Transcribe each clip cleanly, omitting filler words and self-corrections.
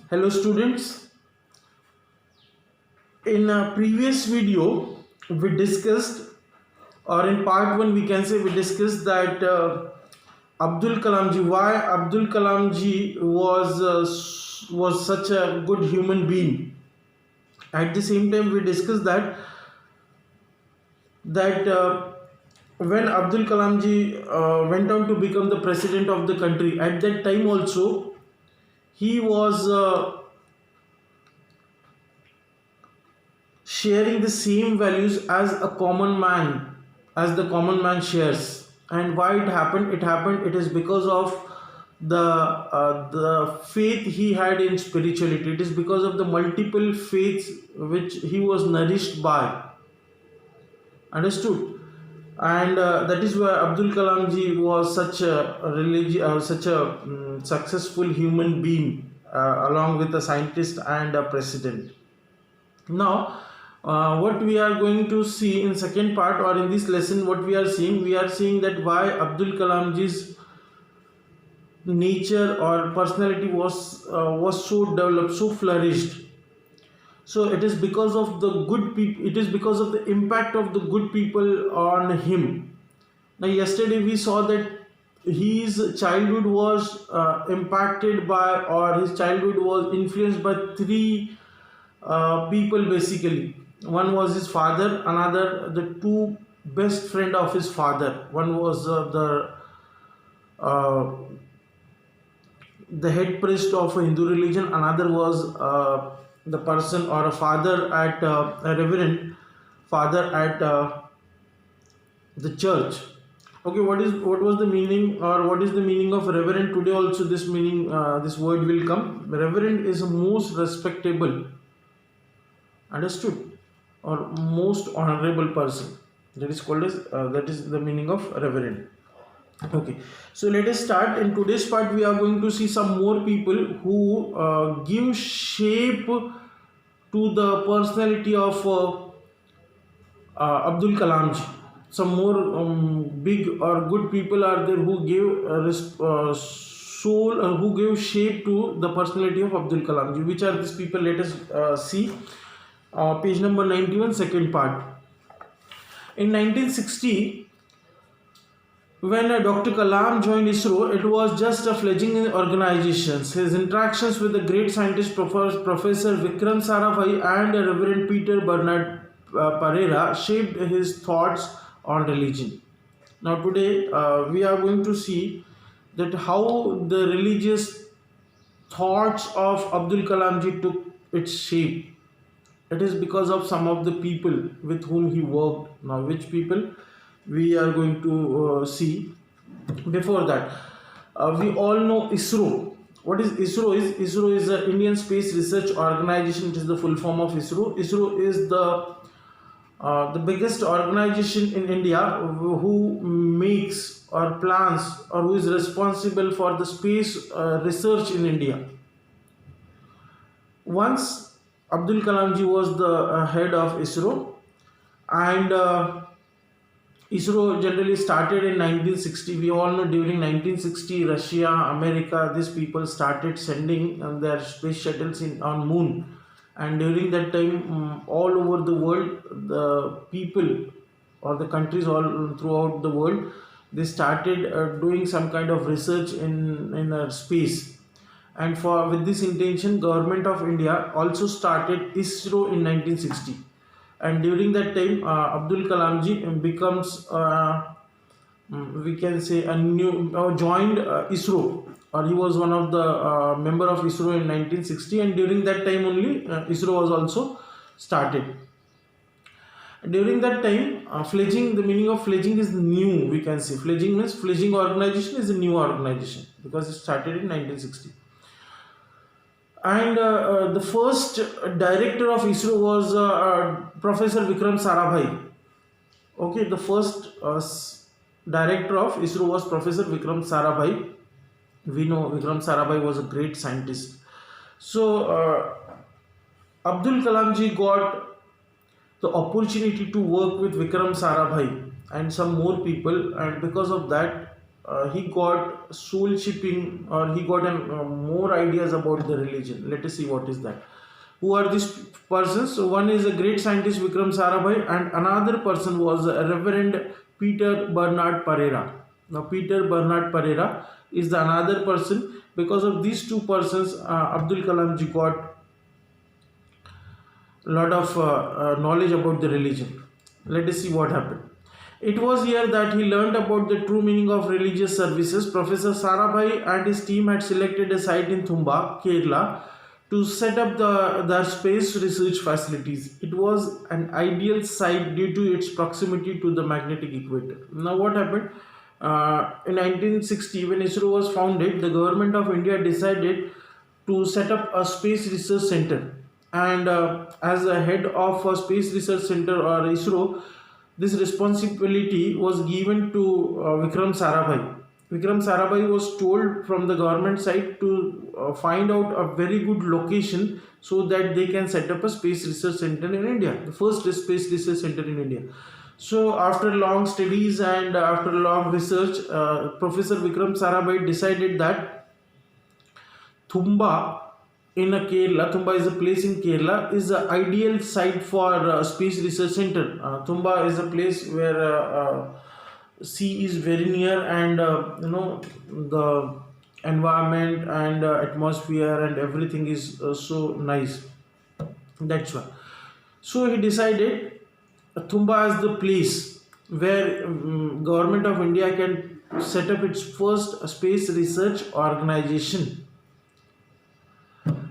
Hello students, in a previous video we discussed, or in part 1 we can say we discussed that Abdul Kalam ji, why Abdul Kalam ji was such a good human being. At the same time we discussed that when Abdul Kalam ji went on to become the president of the country, at that time also he was sharing the same values as a common man, as the common man shares. And why it is because of the faith he had in spirituality. It is because of the multiple faiths which he was nourished by. Understood? And that is why Abdul Kalam ji was such a successful human being, along with a scientist and a president. Now what we are going to see in second part, or in this lesson, what we are seeing that why Abdul Kalam ji's nature or personality was so developed, so flourished. So it is because of the good people, it is because of the impact of the good people on him. Now yesterday we saw that his childhood was impacted by, or his childhood was influenced by three people basically. One was his father, another the two best friend of his father. One was uh, the head priest of a Hindu religion, another was the person or a father at a reverend father at the church. Okay, what was the meaning, or what is the meaning of reverend? Today also this meaning, this word will come. Reverend is most respectable, understood, or most honorable person. That is called as that is the meaning of reverend. Okay, so let us start. In today's part we are going to see some more people who give shape to the personality of Abdul Kalam ji. Some more big or good people are there who gave soul, who gave shape to the personality of Abdul Kalam ji. Which are these people? Let us see page number 91, second part. In 1960, when Dr. Kalam joined ISRO, it was just a fledgling organization. His interactions with the great scientist Professor Vikram Sarabhai and Reverend Peter Bernard Pereira shaped his thoughts on religion. Now today we are going to see that how the religious thoughts of Abdul Kalam ji took its shape. It is because of some of the people with whom he worked. Now which people we are going to see. Before that, we all know ISRO. What is ISRO? ISRO is the Indian Space Research Organization. It is the full form of ISRO. ISRO is the biggest organization in India who makes or plans, or who is responsible for the space research in India. Once Abdul Kalam ji was the head of ISRO, and ISRO generally started in 1960. We all know during 1960, Russia, America, these people started sending their space shuttles on moon. And during that time, all over the world, the people or the countries all throughout the world, they started doing some kind of research in space. And with this intention, Government of India also started ISRO in 1960. And during that time Abdul Kalam ji becomes we can say a new joined ISRO, or he was one of the member of ISRO in 1960. And during that time only ISRO was also started. During that time fledging, the meaning of fledging is new, we can say. Fledging means fledgling organization is a new organization because it started in 1960. And the first director of ISRO was Professor Vikram Sarabhai. Okay, the first director of ISRO was Professor Vikram Sarabhai. We know Vikram Sarabhai was a great scientist. So Abdul Kalam ji got the opportunity to work with Vikram Sarabhai and some more people, and because of that he got soul shipping, or he got more ideas about the religion. Let us see what is that. Who are these persons? So one is a great scientist Vikram Sarabhai, and another person was Reverend Peter Bernard Pereira. Now Peter Bernard Pereira is the another person. Because of these two persons, Abdul Kalam ji got a lot of knowledge about the religion. Let us see what happened. It was here that he learned about the true meaning of religious services. Professor Sarabhai and his team had selected a site in Thumba, Kerala, to set up the space research facilities. It was an ideal site due to its proximity to the magnetic equator. Now, what happened? In 1960, when ISRO was founded, the government of India decided to set up a space research center. And as a head of a space research center, or ISRO, this responsibility was given to Vikram Sarabhai. Vikram Sarabhai was told from the government side to find out a very good location so that they can set up a space research center in India, the first space research center in India. So after long studies and after long research, Professor Vikram Sarabhai decided that Thumba in a Kerala, Thumba is a place in Kerala, is the ideal site for space research center. Thumba is a place where sea is very near, and the environment and atmosphere and everything is so nice. That's why. So he decided Thumba as the place where government of India can set up its first space research organization.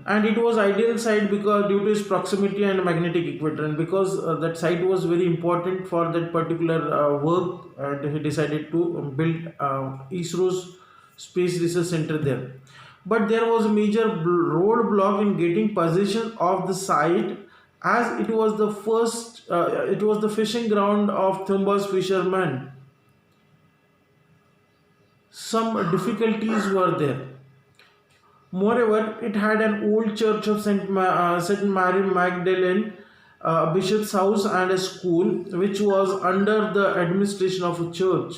And it was ideal site because due to its proximity and magnetic equator, and because that site was very important for that particular work, and he decided to build ISRO's space research center there. But there was a major roadblock in getting possession of the site, as it was the fishing ground of Thumba's fishermen. Some difficulties were there. Moreover, it had an old church of Saint Mary Magdalene, bishop's house, and a school which was under the administration of a church.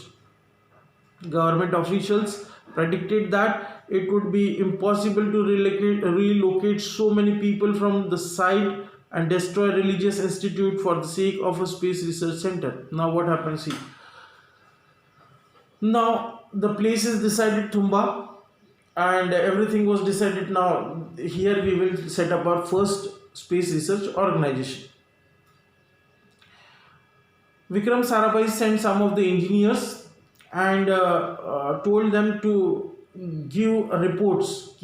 Government officials predicted that it would be impossible to relocate so many people from the site and destroy religious institute for the sake of a space research center. Now what happens here? Now the place is decided, Thumba, and everything was decided. Now here we will set up our first space research organization. Vikram Sarabhai sent some of the engineers and told them to give reports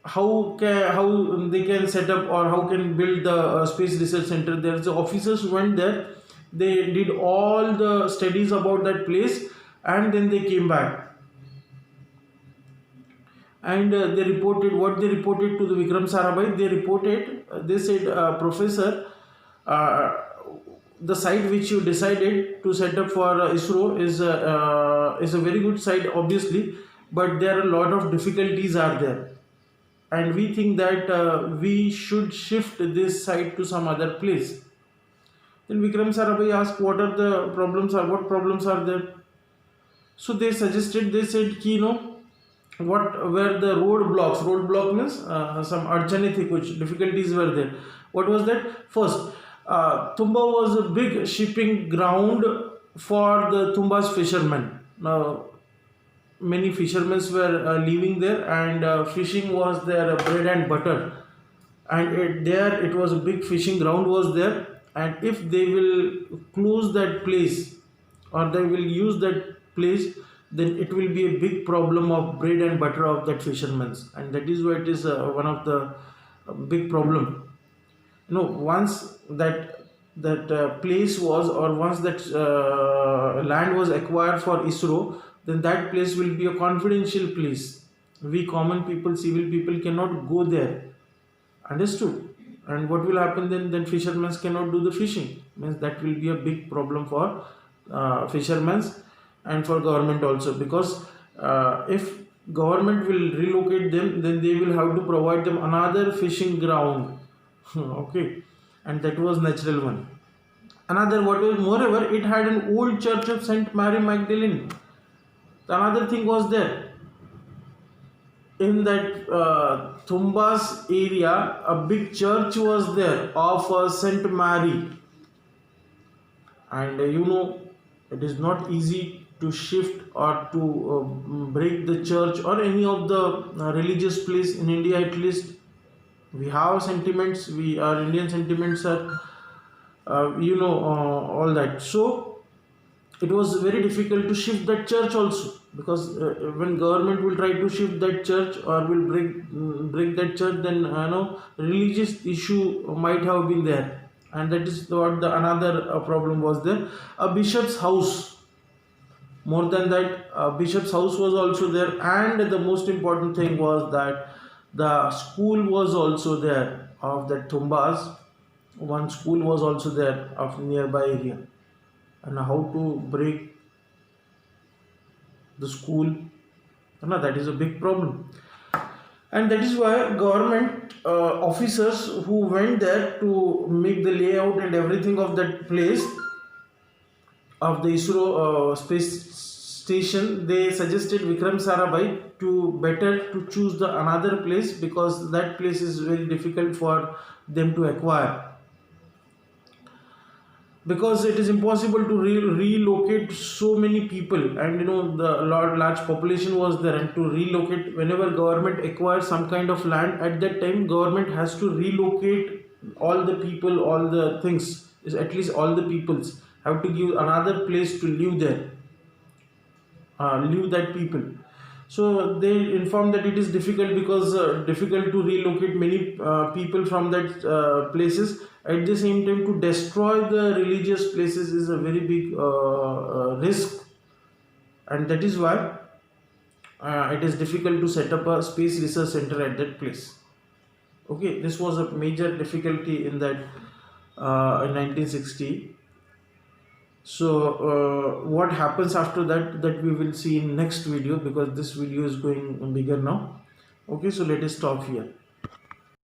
how they can set up or how can build the space research center. There's the officers went there, they did all the studies about that place, and then they came back. And they reported what they reported to the Vikram Sarabhai. They said, Professor, the site which you decided to set up for ISRO is a very good site, obviously, but there are a lot of difficulties are there, and we think that we should shift this site to some other place. Then Vikram Sarabhai asked, what problems are there? So they said, what were the roadblock means some archane thi, kuch difficulties were there. What was that? First, Thumba was a big shipping ground for the Thumba's fishermen. Now many fishermen were living there, and fishing was their bread and butter, and it was a big fishing ground was there. And if they will close that place or they will use that place, then it will be a big problem of bread and butter of that fishermen, and that is why it is one of the big problem. Once that place was, or once that land was acquired for ISRO, then that place will be a confidential place. We common people, civil people cannot go there. Understood? And what will happen then? Then fishermen cannot do the fishing. Means that will be a big problem for fishermen and for government also, because if government will relocate them, then they will have to provide them another fishing ground. Okay, and that was natural one. Moreover, it had an old church of Saint Mary Magdalene. Another thing was there in that Thumbas area, a big church was there of Saint Mary, and it is not easy to shift or to break the church or any of the religious place in India. At least we have sentiments, we our Indian sentiments are all that. So it was very difficult to shift that church also, because when government will try to shift that church or will break that church, then religious issue might have been there, and that is what the another problem was there. A bishop's house, more than that, a bishop's house was also there, and the most important thing was that the school was also there of the Thumbas. One school was also there of nearby area, and how to break the school, that is a big problem. And that is why government officers who went there to make the layout and everything of that place of the ISRO space station, they suggested Vikram Sarabhai to better to choose the another place, because that place is very difficult for them to acquire, because it is impossible to relocate so many people, and the large population was there, and to relocate, whenever government acquires some kind of land, at that time government has to relocate all the people, all the things, is at least all the peoples have to give another place to live there, live that people. So they informed that it is difficult, because difficult to relocate many people from that places. At the same time, to destroy the religious places is a very big risk, and that is why it is difficult to set up a space research center at that place. Okay, this was a major difficulty in that in 1960. So what happens after that, that we will see in next video, because this video is going bigger now. Okay, so let us stop here.